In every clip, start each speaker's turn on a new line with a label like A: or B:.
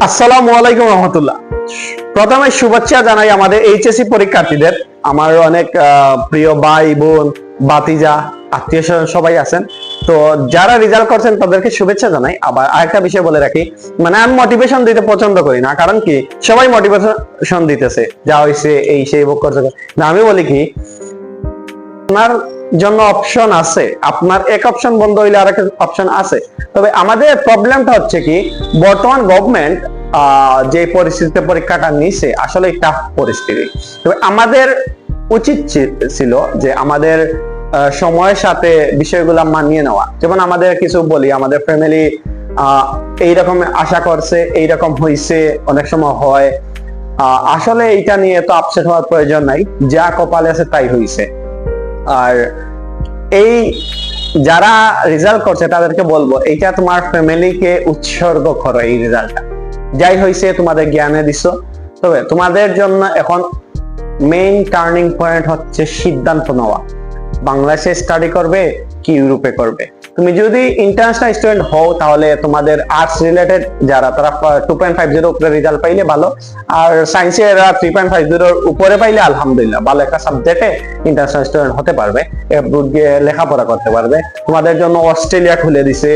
A: আসসালামু আলাইকুম রহমতুল্লাহ। প্রথমে শুভেচ্ছা জানাই আমাদের এইচএসসি পরীক্ষার্থীদের। আমার অনেক প্রিয় ভাই বোন ভাতিজা আত্মীয় স্বজন সবাই আছেন, তো যারা রেজাল্ট করছেন তাদেরকে শুভেচ্ছা জানাই। আবার আরেকটা বিষয় বলে রাখি, মানে আমি মোটিভেশন দিতে পছন্দ করি না, কারণ কি সবাই মোটিভেশন দিতেছে যা হয়েছে এই সেই ভোগ করছে না। আমি বলি কি, আপনার জন্য অপশন আছে, আপনার এক অপশন বন্ধ হইলে আরেক অপশন আছে। তবে আমাদের প্রবলেমটা হচ্ছে কি, বর্তমান গভর্নমেন্ট যে পরিস্থিতিতে পরীক্ষাটা নিছে আসলে টাফ পরিস্থিতি। তবে আমাদের উচিত ছিল যে আমাদের সময়ের সাথে বিষয়গুলো মানিয়ে নেওয়া। যেমন আমাদের কিছু বলি, আমাদের ফ্যামিলি এইরকম আশা করছে, এইরকম হইছে, অনেক সময় হয়। আসলে এইটা নিয়ে তো আপসেট হওয়ার প্রয়োজন নাই, যা কপালে আছে তাই হইছে। আর এই যারা রেজাল্ট করছে তাদেরকে বলবো, এইটা তোমার ফ্যামিলিকে উৎসর্গ করো। এই রেজাল্টটা যাই হয়েছে তোমাদের জ্ঞানে দিছো, তবে তোমাদের জন্য এখন মেইন টার্নিং পয়েন্ট হচ্ছে সিদ্ধান্ত নেওয়া, বাংলাদেশে স্টাডি করবে কি ইউরোপে করবে। তুমি যদি ইন্টারন্যাশনাল স্টুডেন্ট হও তাহলে তোমাদের আর্টস রিলেটেড যারা, তারা 2.50 উপরে রেজাল্ট পাইলে ভালো, আর সায়েন্সে এরা 3.50 উপরে পাইলে আলহামদুলিল্লাহ, ভালো একটা সাবজেক্টে ইন্টারন্যাশনাল স্টুডেন্ট হতে পারবে, অ্যাব্রোড গিয়ে লেখাপড়া করতে পারবে। তোমাদের জন্য অস্ট্রেলিয়া খুলে দিছে,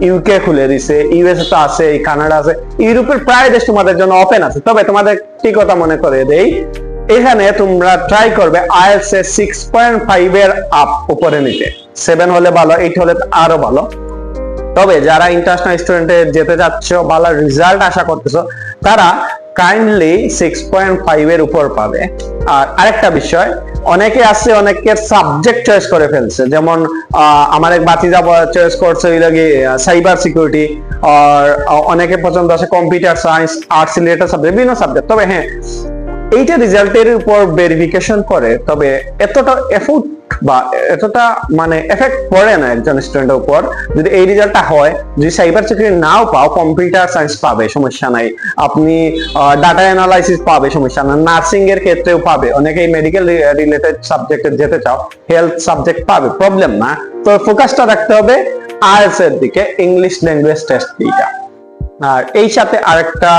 A: ইউকে খুলে দিছে, ইউএসএ তো আছে, কানাডা আছে, ইউরোপের প্রায় দেশ তোমাদের জন্য ওপেন আছে। তবে তোমাদের কি কথা মনে করে দেই, এখানে তোমরা ট্রাই করবে আইএলটিএস এ 6.5 এর আপ উপরে নিতে। 7 হলে ভালো, 8 হলে আরো ভালো। তবে যারা ইন্টারন্যাশনাল স্টুডেন্টে যেতে যাচ্ছ, ভালো রেজাল্ট আশা করতেছো, তারা কাইন্ডলি 6.5 এর উপর পাবে। আর আরেকটা বিষয়, অনেকে আছে অনেকের সাবজেক্ট চয়েস করে ফেলছে। যেমন আমার এক ভাতিজা চয়েস করছে সাইবার সিকিউরিটি, আর অনেকে পছন্দ আছে computer science, arts related subject, বিভিন্ন সাবজেক্ট। তবে হ্যাঁ, এইটা রেজাল্টের উপর ভেরিফিকেশন করে, তবে এতটা এফোর্ট বা এতটা মানে এফেক্ট পড়ে না একজন স্টুডেন্টের উপর। যদি এই রেজাল্টটা হয়, যদি সাইবার সিকিউরিটি নাও পাও, কম্পিউটার সায়েন্স পাবে, সমস্যা নাই। আপনি ডাটা অ্যানালাইসিস পাবে, সমস্যা না। নার্সিং এর ক্ষেত্রেও পাবে, অনেকেই মেডিকেল রিলেটেড সাবজেক্টে যেতে চাও, হেলথ সাবজেক্ট পাবে, প্রবলেম না। তো ফোকাসটা রাখতে হবে আইএলটিএস এর দিকে, ইংলিশ ল্যাঙ্গুয়েজ টেস্ট দিটা। আর এই সাথে আরেকটা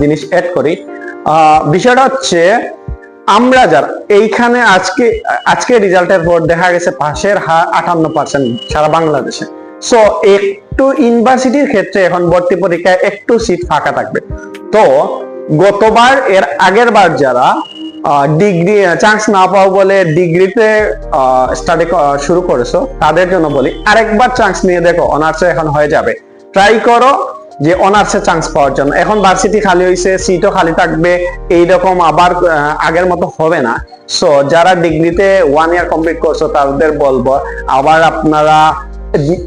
A: জিনিস অ্যাড করি, বিষয়টা হচ্ছে আমরা যারা এইখানে আজকে রেজাল্টের পর দেখা গেছে পাশের হার 58% সারা বাংলাদেশে। সো একটু ইউনিভার্সিটির ক্ষেত্রে এখন ভর্তি পরীক্ষায় একটু সিট ফাঁকা থাকবে। তো গতবার এর আগের বার যারা ডিগ্রি চান্স না পাও বলে ডিগ্রিতে স্টাডি শুরু করেছো, তাদের জন্য বলি আরেকবার চান্স নিয়ে দেখো, অনার্সে এখন হয়ে যাবে। ট্রাই করো যে অনার্সে চান্স পাওয়ার জন্য। এখন ভার্সিটি খালি হয়েছে, সিটও খালি থাকবে, এইরকম আবার আগের মতো হবে না। সো যারা ডিগ্রিতে 1 ইয়ার কমপ্লিট করছো তাদের বলবো, আবার আপনারা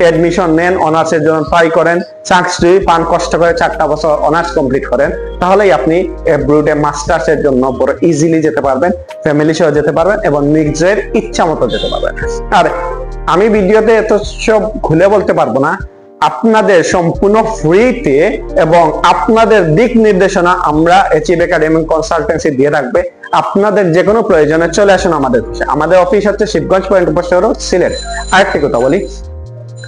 A: এডমিশন নেন, অনার্সের জন্য ট্রাই করেন। চান্স যদি পান, কষ্ট করে 4টা বছর অনার্স কমপ্লিট করেন, তাহলেই আপনি অ্যাব্রোডে মাস্টার্স এর জন্য বড় ইজিলি যেতে পারবেন, ফ্যামিলি সহ যেতে পারবেন এবং নিজের ইচ্ছা মতো যেতে পারবেন। আর আমি ভিডিওতে এত সব খুলে বলতে পারবো না, আপনাদের সম্পূর্ণ ফ্রিতে এবং আপনাদের দিক নির্দেশনা আমরা অ্যাচিভ একাডেমি কনসালটেন্সি দিয়ে রাখবে। আপনাদের যে কোনো প্রয়োজনে চলে আসুন আমাদের অফিসে। আমাদের অফিস হচ্ছে শিবগঞ্জ পয়েন্ট উপস্থিত রোড, সিলেট। আরেকটি কথা বলি,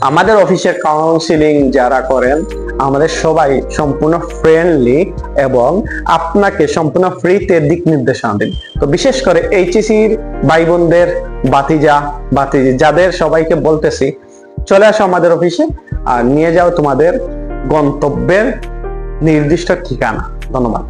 A: আমাদের অফিসের কাউন্সিলিং যারা করেন, আমাদের সবাই সম্পূর্ণ ফ্রেন্ডলি এবং আপনাকে সম্পূর্ণ ফ্রিতে দিক নির্দেশনা দেন। তো বিশেষ করে এইচএসসির ভাই বোনদের, বাতিজি যাদের সবাইকে বলতেছি, চলে আসো আমাদের অফিসে আর নিয়ে যাও তোমাদের গন্তব্যের নির্দিষ্ট ঠিকানা। ধন্যবাদ।